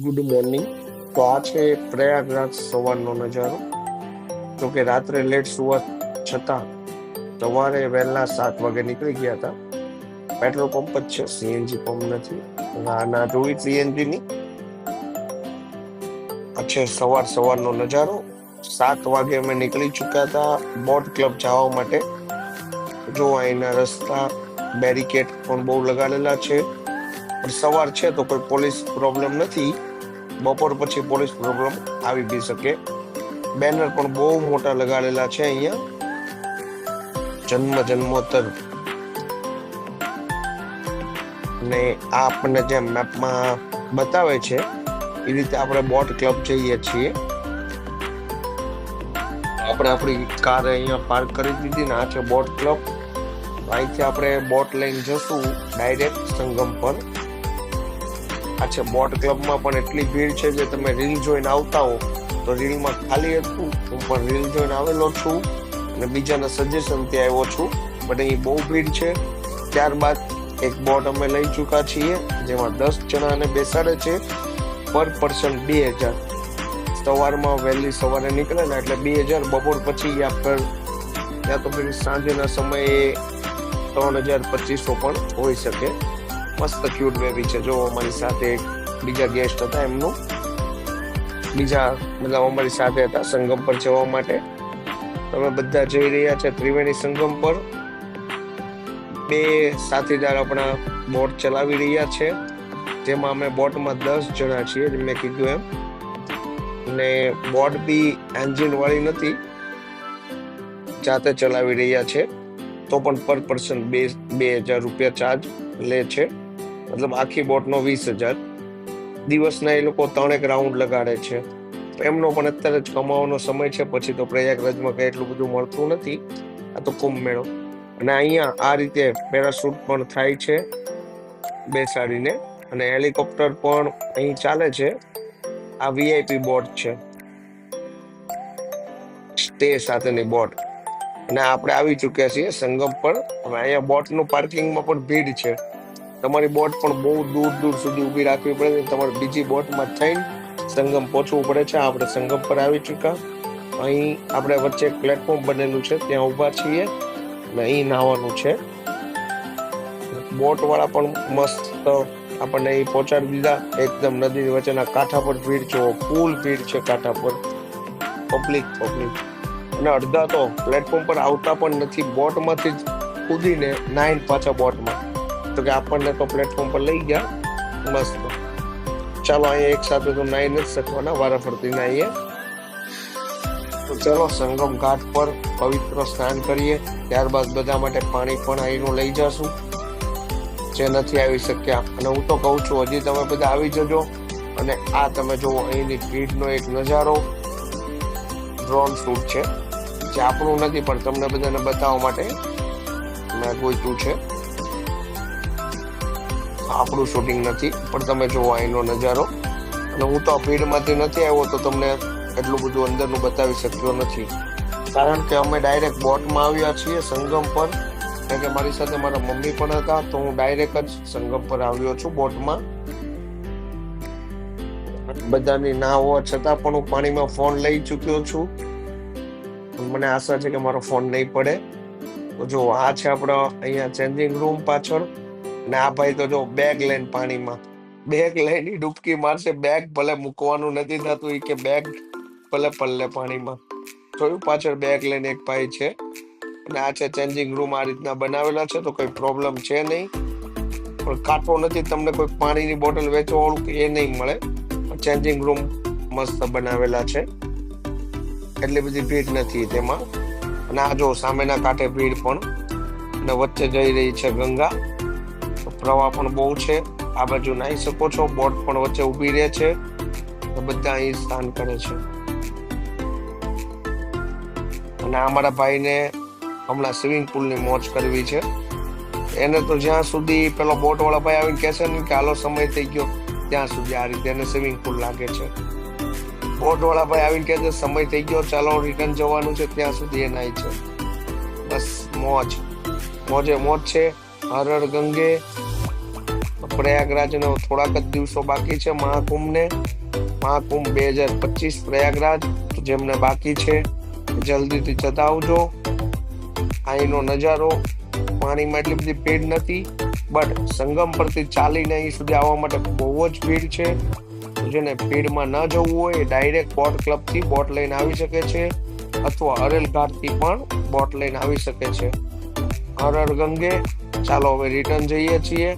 Good morning. તો આ છે પ્રયાગરાજ સવારનો નજારો. જો કે રાત્રે લેટ સુવા છતાં સવારે વહેલા 7 વાગે નીકળી ગયા હતા. પેટ્રોલ પંપ જ છે, સીએનજી પંપ નથી. ના જોઈ સીએનજી ની. આ છે સવારનો નજારો. 7 વાગે અમે નીકળી ચુક્યા હતા બોટ ક્લબ જવા માટે. જો અહીંના રસ્તા બેરિકેડ પણ બહુ લગાડેલા છે. પણ સવાર છે તો કોઈ પોલીસ પ્રોબ્લેમ નથી. બપોર પછી પોલીસ પ્રોબ્લેમ આવી બી શકે. બેનર પણ બહુ મોટા લગાડેલા છે અહીંયા. જન્મોત્તર ને આ આપણને જે મેપમાં બતાવે છે એ રીતે આપણે બોટ ક્લબ જઈએ છીએ. આપણે આપણી કાર અહીંયા પાર્ક કરી દીધી ને આ છે બોટ ક્લબ. અહીંથી આપણે બોટ લઈને જશું ડાયરેક્ટ સંગમ પર. આ છે બોટ ક્લબમાં પણ એટલી ભીડ છે જે તમે રીલ જોઈને આવતા હો તો રીલમાં ખાલી હતું. હું પણ રીલ જોઈને આવેલો છું અને બીજાના સજેશનથી આવ્યો છું, બટ અહીં બહુ ભીડ છે. ત્યારબાદ એક બોટ અમે લઈ ચૂક્યા છીએ જેમાં 10 જણાને બેસાડે છે. પર પર્સન 2000. સવારમાં વહેલી સવારે નીકળે ને એટલે 2000. બપોર પછી ત્યાં તો પછી સાંજના સમયે 3200 પણ હોઈ શકે. મસ્ત ક્યુટ બેબી છે. જો અમારી સાથે બીજા ગેસ્ટ હતા, એમનું મતલબ અમારી સાથે હતા સંગમ પર જવા માટે. અમે બધા જઈ રહ્યા છે ત્રિવેણી સંગમ પર. 2 સાથીદાર આપણા બોટ ચલાવી રહ્યા છે, જેમાં અમે બોટમાં 10 જણા છીએ જેમ મેં કીધું એમ. અને બોટ બી એન્જિન વાળી નથી, જાતે ચલાવી રહ્યા છે. તો પણ પર પર્સન 2000 રૂપિયા ચાર્જ લે છે. મતલબ આખી બોટનો 20,000. દિવસના એ લોકો 3 રાઉન્ડ લગાડે છે. એમનો પણ અત્યારે જ કમાવાનો સમય છે, પછી તો પ્રયાગરાજમાં કઈ એટલું બધું મળતું નથી. આ તો કુંભ મેળો. અને અહીંયા આ રીતે પેરાશૂટ પણ થાય છે બેસાડીને. અને હેલિકોપ્ટર પણ અહીં ચાલે છે. આ વીઆઈપી બોટ છે, સ્ટે સાથેની બોટ. અને આપણે આવી ચુક્યા છીએ સંગમ પર. હવે અહીંયા બોટનું પાર્કિંગમાં પણ ભીડ છે. તમારી બોટ પણ બહુ દૂર સુધી ઊભી રાખવી પડે છે. તમારે બીજી બોટમાં થઈને સંગમ પહોંચવું પડે છે. આપણે સંગમ પર આવી ચૂક્યા. અહીં આપણે વચ્ચે એક પ્લેટફોર્મ બનેલું છે, ત્યાં ઊભા છીએ અને અહીં નાહવાનું છે. બોટ વાળા પણ મસ્ત આપણને અહીં પહોંચાડી દીધા. એકદમ નદીની વચ્ચેના કાંઠા પર ભીડ જો, ફૂલ ભીડ છે કાંઠા પર. પબ્લિક અને અડધા તો પ્લેટફોર્મ પર આવતા પણ નથી. બોટમાંથી જ કૂદીને નાઈન પાછા બોટમાં. તો કે આપણને તો પ્લેટફોર્મ પર લઈ ગયા. મસ્ત. ચાલો અહીંયા એક સાથે તો નાઈ નથી શકવાના, વારાફરતી નાહીએ. તો ચલો સંગમ ઘાટ પર પવિત્ર સ્નાન કરીએ. ત્યારબાદ બધા માટે પાણી પણ અહીંનું લઈ જશું જે નથી આવી શક્યા. અને હું તો કહું છું હજી તમે બધા આવી જજો. અને આ તમે જુઓ અહીંની ભીડનો એક નજારો. ડ્રોન શૂટ છે જે આપણું નથી પણ તમને બધાને બતાવવા માટે મેં ગોઈતું છે. આપણું શૂટિંગ નથી પણ તમે જુઓ અહીંનો નજારો. અને હું તો ભીડમાંથી નથી આવ્યો તો તમને એટલું બધું અંદરનું બતાવી શક્યો નથી, કારણ કે અમે ડાયરેક્ટ બોટમાં આવ્યા છીએ સંગમ પર. કારણ કે મારી સાથે મારા મમ્મી પણ હતા, તો હું ડાયરેક્ટ જ સંગમ પર આવ્યો છું બોટમાં. બધાની ના હોવા છતાં પણ હું પાણીમાં ફોન લઈ ચૂક્યો છું. મને આશા છે કે મારો ફોન નહીં પડે. તો જો આ છે આપણો અહીંયા ચેન્જિંગ રૂમ પાછળ. અને આ ભાઈ તો જો બેગ લઈને પાણીમાં, બેગ લઈને ડૂબકી મારશે. બેગ ભલે મૂકવાનું નથી થતું, એ કે બેગ ભલે પલ્લે પાણીમાં. જોયું પાછળ બેગ લઈને એક ભાઈ છે. અને આ છે ચેન્જિંગ રૂમ. આ રીતના બનાવેલા છે તો કોઈ પ્રોબ્લેમ છે નહીં. પણ કાંટો નથી, તમને કોઈ પાણીની બોટલ વેચવા વાળું એ નહીં મળે. ચેન્જિંગ રૂમ મસ્ત બનાવેલા છે, એટલી બધી ભીડ નથી તેમાં. અને આ જો સામેના કાંઠે ભીડ પણ. અને વચ્ચે જઈ રહી છે ગંગા. પ્રવાહ પણ બહુ છે. આ બાજુ નાહી શકો છો. બોટ પણ વચ્ચે ઊભી રહે છે. બધા અહીં સ્નાન કરે છે. અને અમારા ભાઈને હમણાં સ્વિમિંગ પુલની મોજ કરવી છે. એને તો જ્યાં સુધી પેલો બોટ વાળા ભાઈ આવીને કહેશે ને કે હાલો સમય થઈ ગયો, ત્યાં સુધી આ રીતે એને સ્વિમિંગ પુલ લાગે છે. બોટ વાળા ભાઈ આવીને કહે છે સમય થઈ ગયો ચાલો રિટર્ન જવાનું છે, ત્યાં સુધી એ નાય છે. બસ મોજે મોજ છે. હર હર ગંગે. પ્રયાગરાજનો થોડાક જ દિવસો બાકી છે મહાકુંભને. મહાકુંભ 2025 પ્રયાગરાજ. જેમને બાકી છે જલ્દીથી જતા આવજો. અહીંનો નજારો, પાણીમાં એટલી બધી ભીડ નથી, બટ સંગમ પરથી ચાલીને અહીં સુધી આવવા માટે બહુ જ ભીડ છે. જેને ભીડમાં ન જવું હોય એ ડાયરેક્ટ બોટ ક્લબ થી બોટ લઈને આવી શકે છે, અથવા અરેલ ઘાટ થી પણ બોટ લઈને આવી શકે છે. હર હર ગંગે. ચાલો હવે રિટર્ન જઈએ છીએ.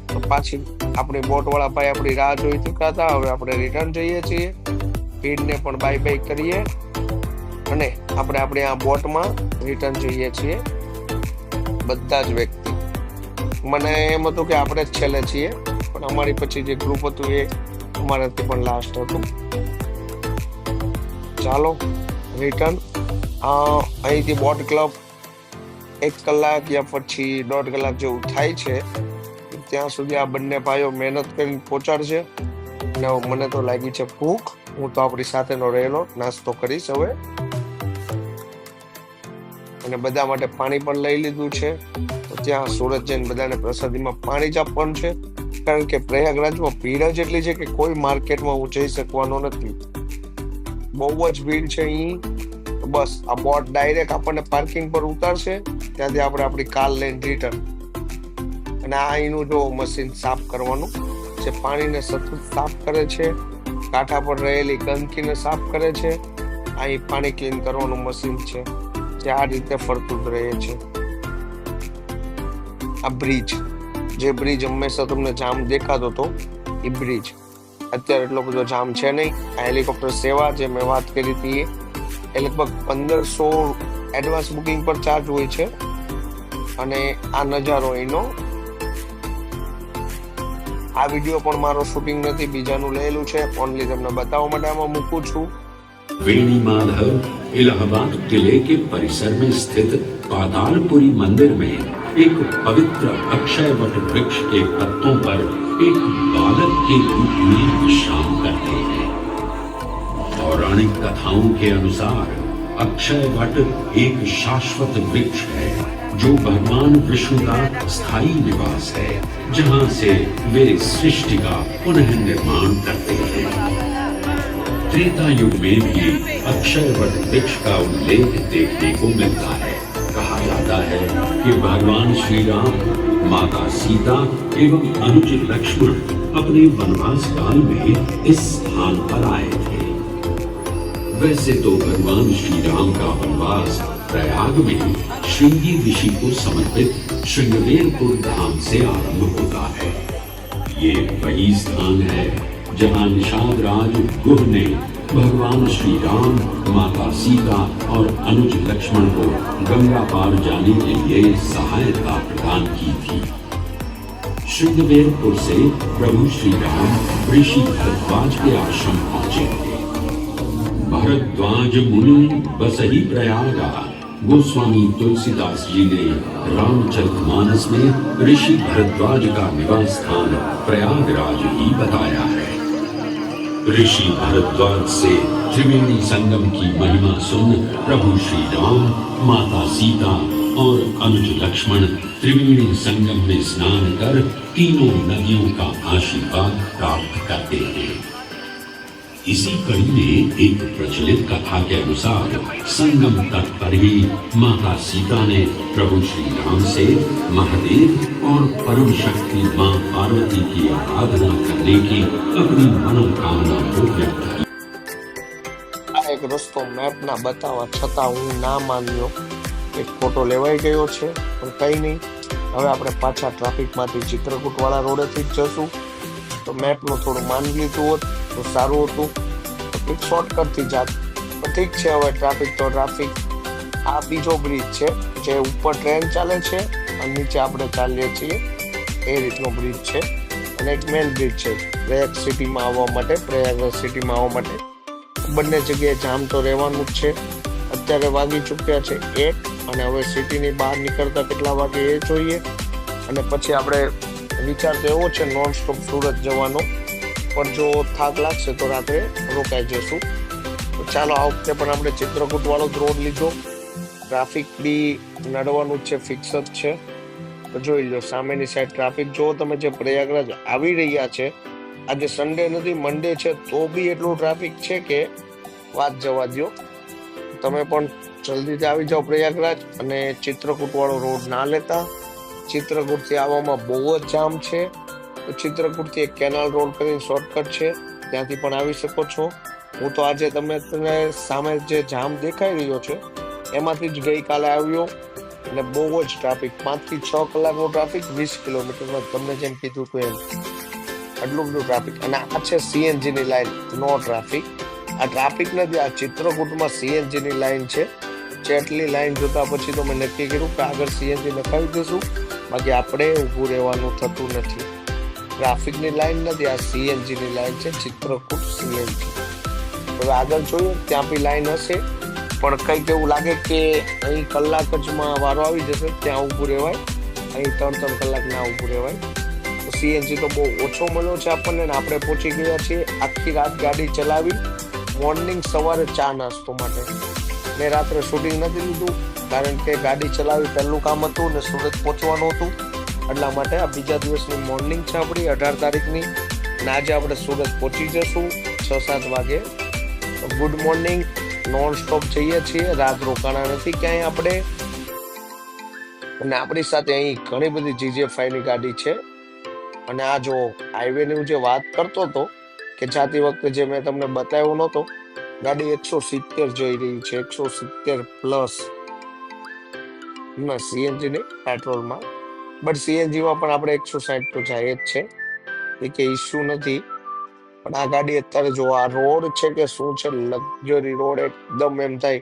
તો પાછી આપણી બોટ વાળા ભાઈ આપણી રાહ જોઈ ચુક્યા હતા. હવે આપણે રિટર્ન જઈએ છીએ. ભીડને પણ બાય બાય કરીએ અને આપણે આપણી આ બોટમાં રિટર્ન જઈએ છીએ બધા જ વ્યક્તિ. મને એમ હતું કે આપણે જ છેલ્લે છીએ, પણ અમારી પછી જે ગ્રુપ હતું એ અમારાથી પણ લાસ્ટ હતું. ચાલો રિટર્ન. અહીંથી બોટ ક્લબ 1 કલાક યા પછી 1.5 કલાક જેવું થાય છે. ત્યાં સુધી આ બંને ભાઈઓ મહેનત કરીને પહોંચાડશે. અને મને તો લાગી છે ભૂખ. હું તો આપણી સાથેનો રહેલો નાસ્તો કરીશ હવે. અને બધા માટે પાણી પણ લઈ લીધું છે. તો ત્યાં સુરત જઈને બધાને પ્રસાદીમાં પાણી જ આપવાનું છે, કારણ કે પ્રયાગરાજમાં ભીડ જ એટલી છે કે કોઈ માર્કેટમાં હું જઈ શકવાનો નથી. બહુ જ ભીડ છે અહીં. બસ આ બોટ ડાયરેક્ટ આપણને પાર્કિંગ પર ઉતારશે, ત્યાંથી આપણે આપણી કાર લઈને રિટર્ન. અને આ અહીંનું જો મશીન સાફ કરવાનું જે પાણીને સતત સાફ કરે છે, કાંઠા પર રહેલી ગંદકીને સાફ કરે છે. અહીં પાણી ક્લીન કરવાનું મશીન છે જે આ રીતે ફરતું જ રહે છે. આ બ્રિજ, જે બ્રિજ હંમેશા તમને જામ દેખાતો હતો એ બ્રિજ અત્યારે એટલો બધો જામ છે નહીં. આ હેલિકોપ્ટર સેવા જે મેં વાત કરી હતી એ લગભગ 1500 એડવાન્સ બુકિંગ પર ચાર્જ હોય છે. અને આ નજારો એનો. આ વિડીયો પણ મારો શૂટિંગ નથી, બીજાનું લેલું છે. ઓનલી તમને બતાવવા માટે આમાં મૂકું છું. वेणी माधव इलाहाबाद किले के परिसर में स्थित पातालपुरी मंदिर में एक पवित्र अक्षय वट वृक्ष के पत्तों पर एक बालक के रूप में विश्राम करते हैं। पौराणिक कथाओं के अनुसार अक्षय वट एक शाश्वत वृक्ष है जो भगवान विष्णु का स्थायी निवास है, जहां से वे सृष्टि का पुनः निर्माण करते हैं। त्रेता युग में भी अक्षय वट वृक्ष का उल्लेख देखने को मिलता है। कहा जाता है कि भगवान श्री राम, माता सीता एवं अनुज लक्ष्मण अपने वनवास काल में इस स्थान पर आए थे। वैसे तो भगवान श्री राम का वनवास प्रयाग में श्रृंगी ऋषि को समर्पित श्रृंगवेरपुर धाम से आरंभ होता है। ये वही स्थान है जहां निषाद राज गुह ने भगवान श्री राम, माता सीता और अनुज लक्ष्मण को गंगा पार जाने के लिए सहायता प्रदान की थी। श्रृंगवेरपुर से प्रभु श्री राम ऋषि भरद्वाज के आश्रम पहुंचे थे। भरद्वाज मुनि बसहि प्रयागा। गोस्वामी तुलसीदास जी ने रामचरितमानस में ऋषि भरद्वाज का निवास स्थान प्रयागराज ही बताया है। ऋषि भरद्वाज से त्रिवेणी संगम की महिमा सुन प्रभु श्री राम, माता सीता और अनुज लक्ष्मण त्रिवेणी संगम में स्नान कर तीनों नदियों का आशीर्वाद प्राप्त करते हैं। इसी कड़ी में एक प्रचलित कथा के अनुसार संगम तट पर ही माता सीता ने प्रभु श्री राम से महादेव और परम शक्ति मां पार्वती की आराधना करने की अपनी मनोकामना को व्यक्त की। એક રસ્તો મેપ ના બતાવવા છતાં હું ના માન્યો. એક ફોટો લેવાઈ ગયો છે, પણ કઈ નહીં. હવે આપણે પાછા ટ્રાફિકમાંથી ચિત્રકૂટ વાળા રોડેથી જ જશું. તો મેપનું થોડું માની લીધું હોત તો સારું હતું. એક શોર્ટકટથી જાત. ઠીક છે, હવે ટ્રાફિક તો ટ્રાફિક. આ બીજો બ્રિજ છે જે ઉપર ટ્રેન ચાલે છે અને નીચે આપણે ચાલીએ છીએ એ રીતનો બ્રિજ છે. અને એક મેન બ્રિજ છે પ્રયાગ સિટીમાં આવવા માટે, પ્રયાગરાજ સિટીમાં આવવા માટે. બંને જગ્યાએ જામ તો રહેવાનું જ છે. અત્યારે વાગી ચૂક્યા છે 1 અને હવે સિટીની બહાર નીકળતા કેટલા વાગે એ જોઈએ. અને પછી આપણે વિચાર તો એવો છે નોન સ્ટોપ સુરત જવાનો, પણ જો થાક લાગશે તો રાત્રે રોકાઈ જશું. તો ચાલો આ વખતે પણ આપણે ચિત્રકૂટ વાળો જ રોડ લીધો. ટ્રાફિક બી નડવાનું જ છે, ફિક્સ જ છે. તો જોઈ લો સામેની સાઈડ ટ્રાફિક જો તમે જે પ્રયાગરાજ આવી રહ્યા છે, આજે સન્ડે નથી મંડે છે તો બી એટલું ટ્રાફિક છે કે વાત જવા દો. તમે પણ જલ્દીથી આવી જાઓ પ્રયાગરાજ, અને ચિત્રકૂટ વાળો રોડ ના લેતા. ચિત્રકૂટ થી આવવામાં બહુ જ જામ છે, તો ચિત્રકૂટ થી એક કેનાલ રોડ કરીને શોર્ટકટ છે, ત્યાંથી પણ આવી શકો છો. હું તો આજે તમને સામે જે જામ દેખાઈ રહ્યો છે એમાંથી જ ગઈકાલે આવ્યો, અને બહુ જ ટ્રાફિક, 5 થી 6 કલાકનો ટ્રાફિક 20 કિલોમીટરમાં, તમને જેમ કીધું હતું એમ આટલું બધું ટ્રાફિક. અને આ છે સીએનજી ની લાઈન, નો ટ્રાફિક. આ ટ્રાફિક નથી, આ ચિત્રકૂટમાં સીએનજી ની લાઈન છે. જેટલી લાઈન જોતા પછી તો મેં નક્કી કર્યું કે આગળ સીએનજી નખાવી દઈશું, બાકી આપણે ઊભું રહેવાનું થતું નથી. ટ્રાફિકની લાઈન નથી, આ સીએનજી ની લાઈન છે, ચિત્રકૂટ સીએનજી. હવે આગળ જોઈએ ત્યાં બી લાઈન હશે, પણ કંઈક એવું લાગે કે અહીં કલાક જમાં વારો આવી જશે, ત્યાં ઊભું રહેવાય. અહીં 3-3 કલાક ના ઊભું રહેવાય. તો સીએનજી તો બહુ ઓછો મળ્યો છે આપણને, ને આપણે પહોંચી ગયા છીએ. આખી રાત ગાડી ચલાવી, મોર્નિંગ સવારે ચા નાસ્તો માટે. મેં રાત્રે શૂટિંગ નથી લીધું, કારણ કે ગાડી ચલાવી પહેલું કામ હતું ને સુરત પહોંચવાનું હતું, એટલા માટે. આ બીજા દિવસની મોર્નિંગ છે આપણી 18 તારીખની, અને આજે આપણે સુરત પહોંચી જશું 6-7 વાગે. ગુડ મોર્નિંગ, નોન સ્ટોપ જઈએ છીએ, રાત રોકાણા નથી ક્યાંય આપણે. અને આપણી સાથે અહીં ઘણી બધી GJ5 ની ગાડી છે. અને આ જો હાઈવે ની જે વાત કરતો હતો કે જાતી વખતે જે મેં તમને બતાવ્યો નહોતો, ગાડી 170 જઈ રહી છે, 170 પ્લસ. ના સીએનજી નહીં, પેટ્રોલમાં. બટ સીએનજી માં પણ આપણે 160 તો જાય જ છે, એ કે ઇસ્યુ નથી. પણ આ ગાડી અત્યારે જો આ રોડ છે કે શું છે, લક્ઝરી રોડ, એકદમ એમ થાય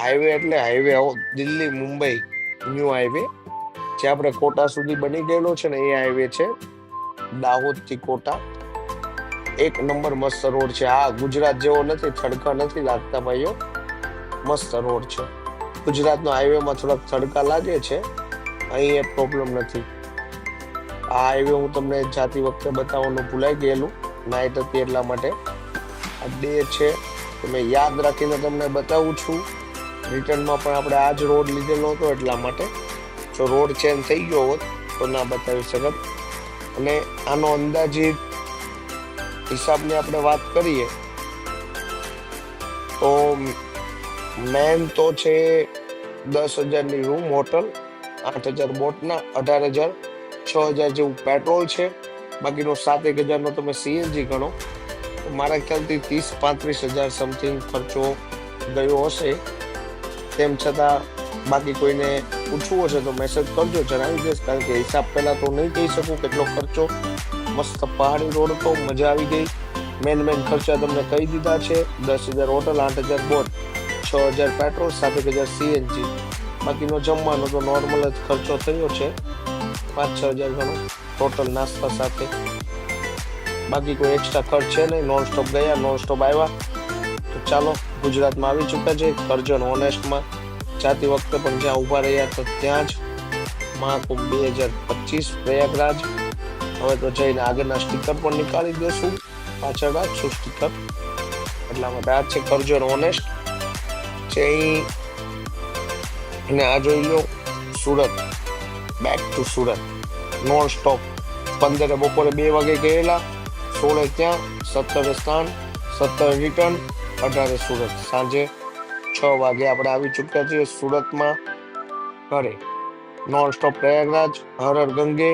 હાઈવે એટલે highway. Delhi Mumbai new highway જે આપણે કોટા સુધી બની ગયેલો છે ને, એ હાઈવે છે. દાહોદ થી કોટા એક નંબર મસ્ત રોડ છે. આ ગુજરાત જેવો નથી, થડકા નથી લાગતા ભાઈઓ, મસ્ત રોડ છે. ગુજરાતનો હાઈવેમાં થોડાક થડકા લાગે છે, અહીં એ પ્રોબ્લેમ નથી. આ હાઈવે હું તમને જાતી વખતે બતાવવાનું ભૂલાઈ ગયેલું, નાઇટ હતી એટલા માટે. આ ડે છે, તમે યાદ રાખીને તમને બતાવું છું. રિટર્નમાં પણ આપણે આ જ રોડ લીધેલો હતો એટલા માટે. જો રોડ ચેન્જ થઈ ગયો હોત તો ના બતાવી શકત. અને આનો અંદાજિત હિસાબની આપણે વાત કરીએ તો મેન તો છે 10,000ની રૂમ હોટલ, 8,000 બોટના, 18,000, 6,000 જેવું પેટ્રોલ છે. બાકીનો 7,000નો તમે સીએનજી ગણો, તો મારા ખ્યાલથી 30-35,000 સમથિંગ ખર્ચો ગયો હશે. તેમ છતાં બાકી કોઈને પૂછવું હશે તો મેસેજ કરજો, જણાવી દઈશ, કારણ કે હિસાબ પહેલા તો નહીં કહી શકું કેટલો ખર્ચો. મસ્ત પહાડી રોડ તો મજા આવી ગઈ. મેન ખર્ચા તમને કહી દીધા છે. 10,000 હોટલ, 8,000 બોટ, 6,000 પેટ્રોલ, 7,000 સીએનજી. બાકીનો જમવાનો તો નોર્મલ જ ખર્ચો થયો છે, 5-6,000 ગણો ટોટલ નાસ્તા સાથે. બાકી કોઈ એક્સ્ટ્રા ખર્ચ છે નહીં. નોન સ્ટોપ ગયા, નોન સ્ટોપ આવ્યા. તો ચાલો, ગુજરાતમાં આવી ચૂક્યા છે કરજણ ઓનેસ્ટમાં. જાતી વખતે પણ જ્યાં ઊભા રહ્યા તો ત્યાં જ. મહાકુંભ 2025 પ્રયાગરાજ. હવે તો જઈને આગળના સ્ટીકર પણ નીકાળી દેશું, પાછળ રાખશું સ્ટીકર. એટલા માટે આ છે કરજણ ઓનેસ્ટ છે અહીં. અને આ જોઈ લો Surat, back to Surat non stop. 15 બપોરે 2 વાગે ગયેલા, 16 ત્યાં, 17 સ્થાન, 17 રિટર્ન, 18 સુરત. સાંજે 6 વાગે આપણે આવી ચૂક્યા છીએ સુરતમાં ઘરે. નોન સ્ટોપ પ્રયાગરાજ, હર હર ગંગે.